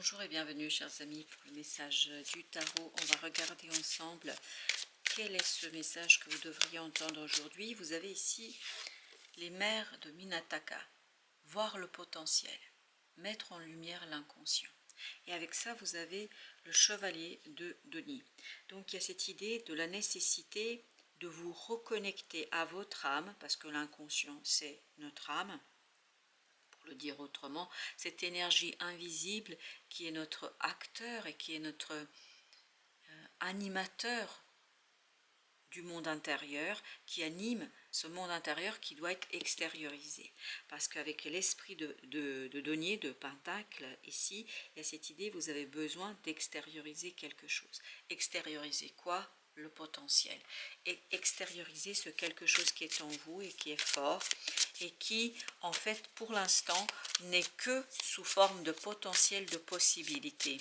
Bonjour et bienvenue chers amis pour le message du tarot. On va regarder ensemble quel est ce message que vous devriez entendre aujourd'hui. Vous avez ici les mères de Minataka, voir le potentiel, mettre en lumière l'inconscient. Et avec ça vous avez le chevalier de denier. Donc il y a cette idée de la nécessité de vous reconnecter à votre âme, parce que l'inconscient c'est notre âme, le dire autrement, cette énergie invisible qui est notre acteur et qui est notre animateur du monde intérieur, qui anime ce monde intérieur qui doit être extériorisé. Parce qu'avec l'esprit de denier, de pentacle, ici, il y a cette idée, vous avez besoin d'extérioriser quelque chose. Extérioriser quoi? Le potentiel. Et extérioriser ce quelque chose qui est en vous et qui est fort et qui, en fait, pour l'instant, n'est que sous forme de potentiel de possibilité.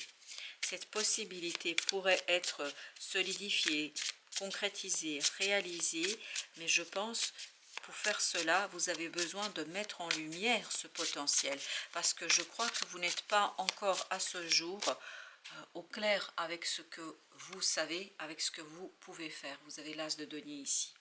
Cette possibilité pourrait être solidifiée, concrétisée, réalisée, mais je pense pour faire cela, vous avez besoin de mettre en lumière ce potentiel, parce que je crois que vous n'êtes pas encore à ce jour au clair avec ce que vous savez, avec ce que vous pouvez faire. Vous avez l'as de denier ici.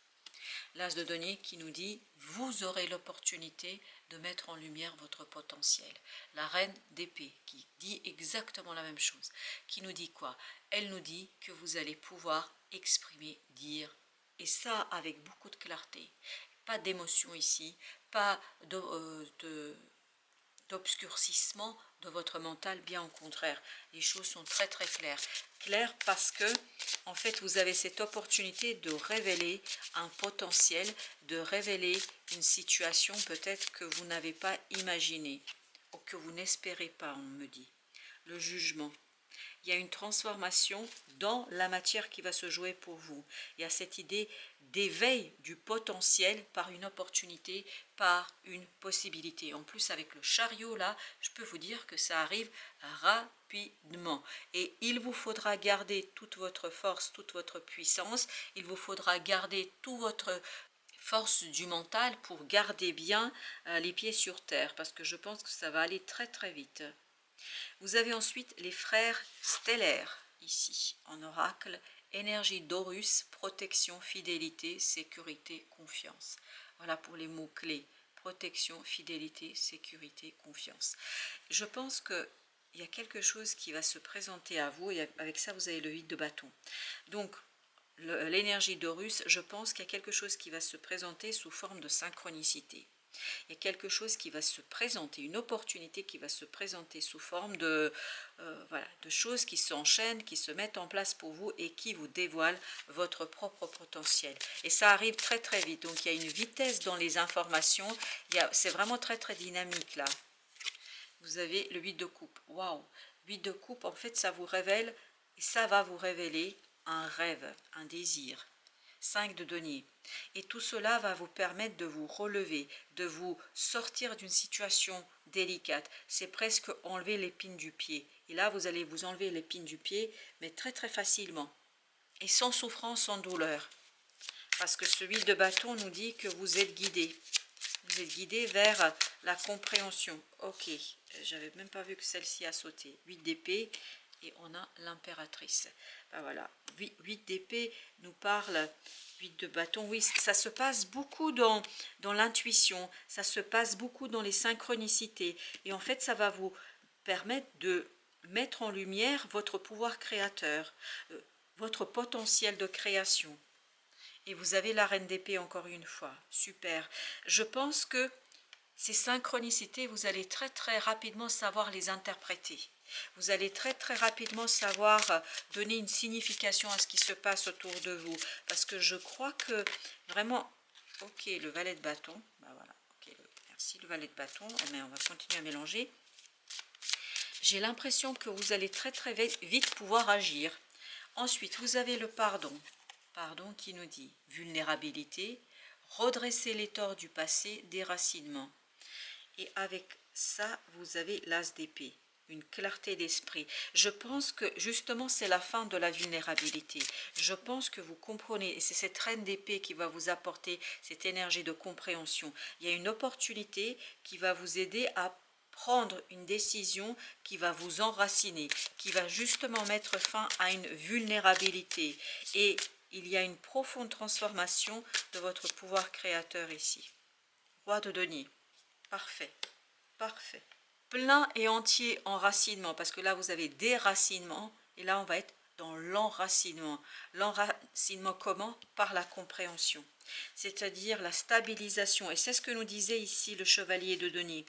L'as de denier qui nous dit, vous aurez l'opportunité de mettre en lumière votre potentiel. La reine d'épée qui dit exactement la même chose. Qui nous dit quoi? Elle nous dit que vous allez pouvoir exprimer, dire, et ça avec beaucoup de clarté. Pas d'émotion ici, pas d'obscurcissement de votre mental, bien au contraire. Les choses sont très très claires. Claires parce que, en fait, vous avez cette opportunité de révéler un potentiel, de révéler une situation peut-être que vous n'avez pas imaginée, ou que vous n'espérez pas, on me dit. Le jugement. Il y a une transformation dans la matière qui va se jouer pour vous. Il y a cette idée d'éveil du potentiel par une opportunité, par une possibilité. En plus, avec le chariot, là, je peux vous dire que ça arrive rapidement. Et il vous faudra garder toute votre force, toute votre puissance. Il vous faudra garder toute votre force du mental pour garder bien les pieds sur terre. Parce que je pense que ça va aller très très vite. Vous avez ensuite les frères stellaires, ici, en oracle, énergie d'Horus, protection, fidélité, sécurité, confiance. Voilà pour les mots-clés, protection, fidélité, sécurité, confiance. Je pense qu'il y a quelque chose qui va se présenter à vous, et avec ça vous avez le 8 de bâton. Donc, l'énergie d'Horus, je pense qu'il y a quelque chose qui va se présenter sous forme de synchronicité. Il y a quelque chose qui va se présenter, une opportunité qui va se présenter sous forme voilà, de choses qui s'enchaînent, qui se mettent en place pour vous et qui vous dévoilent votre propre potentiel. Et ça arrive très très vite, donc il y a une vitesse dans les informations, c'est vraiment très très dynamique là. Vous avez le 8 de coupe, waouh, 8 de coupe, en fait ça vous révèle, et ça va vous révéler un rêve, un désir. 5 de denier. Et tout cela va vous permettre de vous relever, de vous sortir d'une situation délicate. C'est presque enlever l'épine du pied. Et là, vous allez vous enlever l'épine du pied, mais très très facilement. Et sans souffrance, sans douleur. Parce que ce 8 de bâton nous dit que vous êtes guidé. Vous êtes guidé vers la compréhension. Ok, j'avais même pas vu que celle-ci a sauté. 8 d'épée. Et on a l'impératrice. Ben voilà, 8 d'épée nous parle, 8 de bâton, oui, ça se passe beaucoup dans l'intuition, ça se passe beaucoup dans les synchronicités. Et en fait, ça va vous permettre de mettre en lumière votre pouvoir créateur, votre potentiel de création. Et vous avez la reine d'épée encore une fois, super. Je pense que ces synchronicités, vous allez très très rapidement savoir les interpréter. Vous allez très très rapidement savoir donner une signification à ce qui se passe autour de vous. Parce que je crois que vraiment, ok, le valet de bâton, ben voilà, ok, merci, le valet de bâton, mais on va continuer à mélanger. J'ai l'impression que vous allez très très vite pouvoir agir. Ensuite, vous avez le pardon. Pardon qui nous dit vulnérabilité, redresser les torts du passé, déracinement. Et avec ça, vous avez l'as d'épée, une clarté d'esprit. Je pense que justement, c'est la fin de la vulnérabilité. Je pense que vous comprenez, et c'est cette reine d'épée qui va vous apporter cette énergie de compréhension. Il y a une opportunité qui va vous aider à prendre une décision qui va vous enraciner, qui va justement mettre fin à une vulnérabilité. Et il y a une profonde transformation de votre pouvoir créateur ici. Roi de denier. Parfait. Parfait. Plein et entier enracinement, parce que là vous avez déracinement, et là on va être dans l'enracinement. L'enracinement comment? Par la compréhension, c'est-à-dire la stabilisation. Et c'est ce que nous disait ici le chevalier de denier.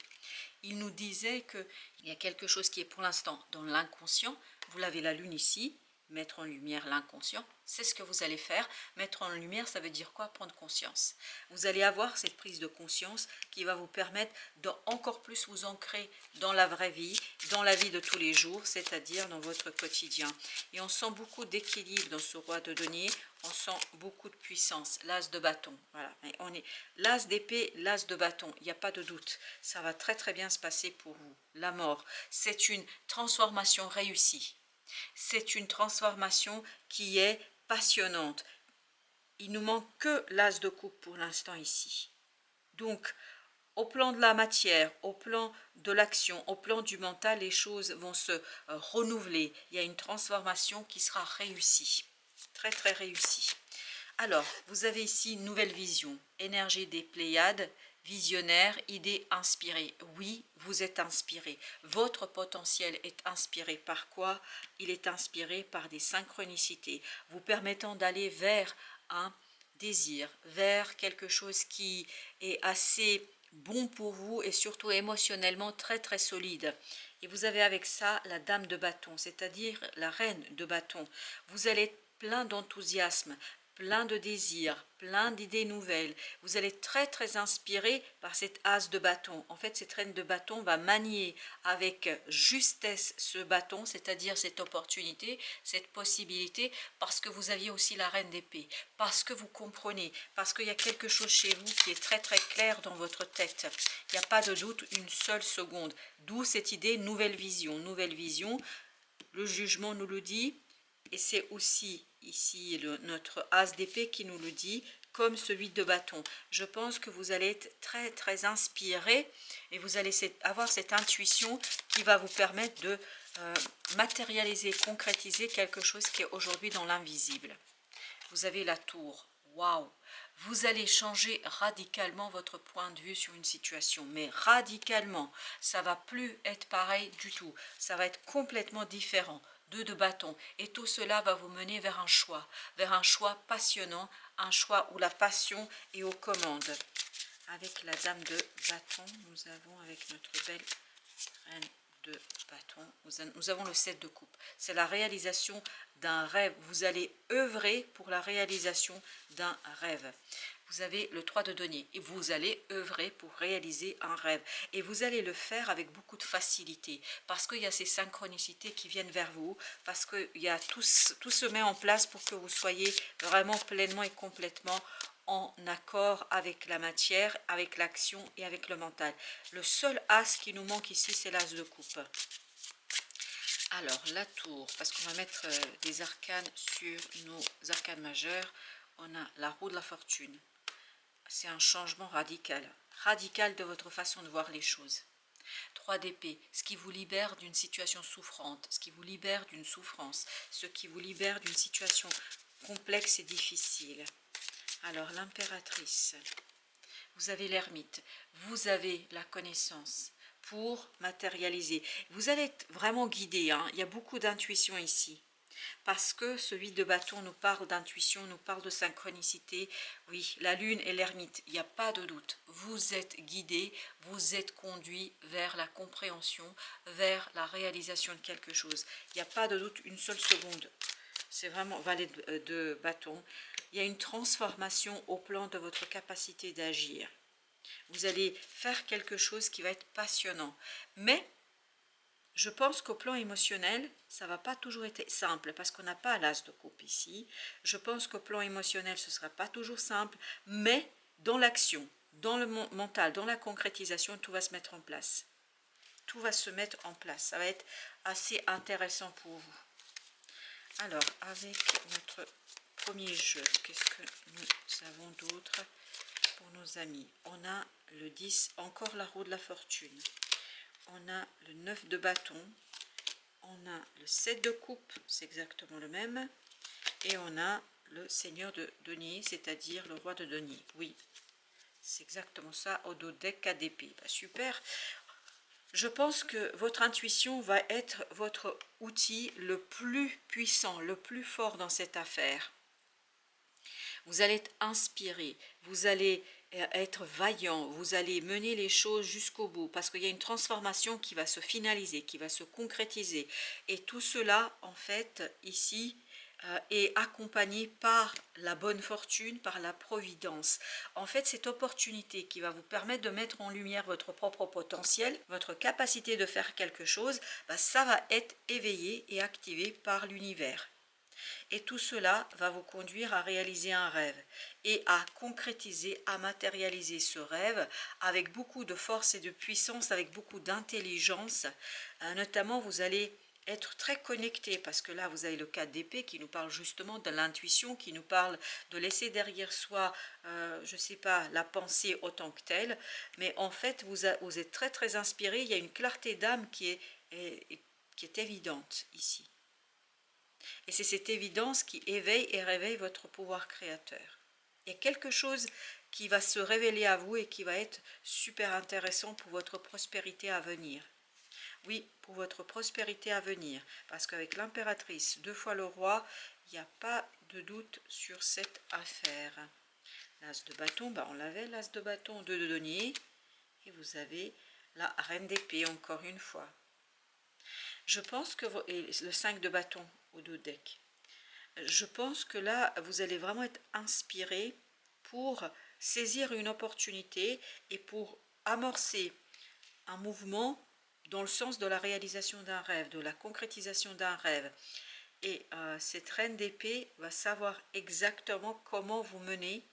Il nous disait qu'il y a quelque chose qui est pour l'instant dans l'inconscient. Vous l'avez la lune ici, mettre en lumière l'inconscient, c'est ce que vous allez faire. Mettre en lumière, ça veut dire quoi? Prendre conscience. Vous allez avoir cette prise de conscience qui va vous permettre d'encore plus vous ancrer dans la vraie vie, dans la vie de tous les jours, c'est-à-dire dans votre quotidien. Et on sent beaucoup d'équilibre dans ce roi de denier, on sent beaucoup de puissance. L'as de bâton, voilà. Mais on est l'as d'épée, l'as de bâton, il n'y a pas de doute. Ça va très très bien se passer pour vous. La mort, c'est une transformation réussie. C'est une transformation qui est passionnante. Il nous manque que l'as de coupe pour l'instant ici. Donc, au plan de la matière, au plan de l'action, au plan du mental, les choses vont se renouveler. Il y a une transformation qui sera réussie. Très très réussie. Alors, vous avez ici une nouvelle vision. Énergie des Pléiades. Visionnaire, idée inspirée. Oui, vous êtes inspiré. Votre potentiel est inspiré par quoi? Il est inspiré par des synchronicités, vous permettant d'aller vers un désir, vers quelque chose qui est assez bon pour vous et surtout émotionnellement très très solide. Et vous avez avec ça la dame de bâton, c'est-à-dire la reine de bâton. Vous allez être plein d'enthousiasme, plein de désirs, plein d'idées nouvelles. Vous allez être très très inspiré par cette as de bâton. En fait, cette reine de bâton va manier avec justesse ce bâton, c'est-à-dire cette opportunité, cette possibilité, parce que vous aviez aussi la reine d'épée, parce que vous comprenez, parce qu'il y a quelque chose chez vous qui est très très clair dans votre tête. Il n'y a pas de doute une seule seconde. D'où cette idée nouvelle vision. Nouvelle vision, le jugement nous le dit. Et c'est aussi ici notre as d'épée qui nous le dit, comme celui de bâton. Je pense que vous allez être très très inspiré et vous allez avoir cette intuition qui va vous permettre de matérialiser, concrétiser quelque chose qui est aujourd'hui dans l'invisible. Vous avez la tour. Waouh! Vous allez changer radicalement votre point de vue sur une situation, mais radicalement. Ça va plus être pareil du tout. Ça va être complètement différent. Deux de bâton. Et tout cela va vous mener vers un choix passionnant, un choix où la passion est aux commandes. Avec la dame de bâton, nous avons avec notre belle reine de bâton, nous avons le 7 de coupe. C'est la réalisation d'un rêve. Vous allez œuvrer pour la réalisation d'un rêve. Vous avez le 3 de denier et vous allez œuvrer pour réaliser un rêve. Et vous allez le faire avec beaucoup de facilité parce qu'il y a ces synchronicités qui viennent vers vous, parce que tout se met en place pour que vous soyez vraiment pleinement et complètement en accord avec la matière, avec l'action et avec le mental. Le seul as qui nous manque ici, c'est l'as de coupe. Alors, la tour, parce qu'on va mettre des arcanes sur nos arcanes majeures, on a la roue de la fortune. C'est un changement radical, radical de votre façon de voir les choses. 3 d'épée, ce qui vous libère d'une situation souffrante, ce qui vous libère d'une souffrance, ce qui vous libère d'une situation complexe et difficile. Alors, l'impératrice, vous avez l'ermite, vous avez la connaissance pour matérialiser. Vous allez être vraiment guidé, hein. Il y a beaucoup d'intuition ici. Parce que ce 8 de bâton nous parle d'intuition, nous parle de synchronicité. Oui, la lune et l'ermite, il n'y a pas de doute. Vous êtes guidé, vous êtes conduit vers la compréhension, vers la réalisation de quelque chose. Il n'y a pas de doute une seule seconde. C'est vraiment valet de bâton. Il y a une transformation au plan de votre capacité d'agir. Vous allez faire quelque chose qui va être passionnant. Mais je pense qu'au plan émotionnel, ça ne va pas toujours être simple parce qu'on n'a pas l'as de coupe ici. Je pense qu'au plan émotionnel, ce ne sera pas toujours simple, mais dans l'action, dans le mental, dans la concrétisation, tout va se mettre en place. Tout va se mettre en place. Ça va être assez intéressant pour vous. Alors, avec notre premier jeu, qu'est-ce que nous avons d'autre pour nos amis? On a le 10, encore la roue de la fortune. on a le 9 de bâton, on a le 7 de coupe, c'est exactement le même, et on a le seigneur de denier, c'est-à-dire le roi de denier. Oui, c'est exactement ça, au dos deck 4 d'épée. Bah, super. Je pense que votre intuition va être votre outil le plus puissant, le plus fort dans cette affaire. Vous allez être inspiré, vous allez être vaillant, vous allez mener les choses jusqu'au bout parce qu'il y a une transformation qui va se finaliser, qui va se concrétiser. Et tout cela, en fait, ici, est accompagné par la bonne fortune, par la providence. En fait, cette opportunité qui va vous permettre de mettre en lumière votre propre potentiel, votre capacité de faire quelque chose, bah, ça va être éveillé et activé par l'univers. Et tout cela va vous conduire à réaliser un rêve et à concrétiser, à matérialiser ce rêve avec beaucoup de force et de puissance, avec beaucoup d'intelligence. Notamment, vous allez être très connecté parce que là, vous avez le 4 d'épée qui nous parle justement de l'intuition, qui nous parle de laisser derrière soi, je ne sais pas, la pensée autant que telle. Mais en fait, vous êtes très très inspiré. Il y a une clarté d'âme qui est évidente ici. Et c'est cette évidence qui éveille et réveille votre pouvoir créateur. Il y a quelque chose qui va se révéler à vous et qui va être super intéressant pour votre prospérité à venir. Oui, pour votre prospérité à venir. Parce qu'avec l'impératrice, 2 fois le roi, il n'y a pas de doute sur cette affaire. L'as de bâton, on l'avait, l'as de bâton, 2 de denier. Et vous avez la reine d'épée, encore une fois. Je pense que et le 5 de bâton au dos deck. Je pense que là, vous allez vraiment être inspiré pour saisir une opportunité et pour amorcer un mouvement dans le sens de la réalisation d'un rêve, de la concrétisation d'un rêve. Et cette reine d'épée va savoir exactement comment vous mener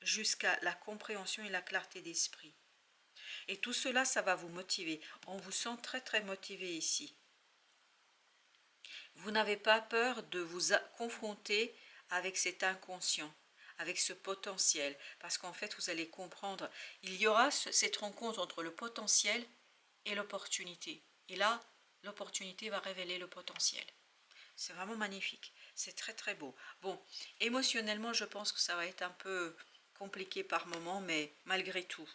jusqu'à la compréhension et la clarté d'esprit. Et tout cela, ça va vous motiver. On vous sent très très motivé ici. Vous n'avez pas peur de vous confronter avec cet inconscient, avec ce potentiel, parce qu'en fait, vous allez comprendre, il y aura cette rencontre entre le potentiel et l'opportunité. Et là, l'opportunité va révéler le potentiel. C'est vraiment magnifique, c'est très très beau. Bon, émotionnellement, je pense que ça va être un peu compliqué par moment, mais malgré tout,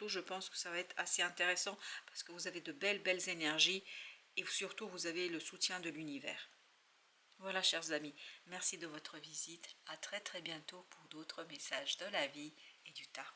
je pense que ça va être assez intéressant parce que vous avez de belles énergies et surtout vous avez le soutien de l'univers. Voilà, chers amis, merci de votre visite. À très très bientôt pour d'autres messages de la vie et du tarot.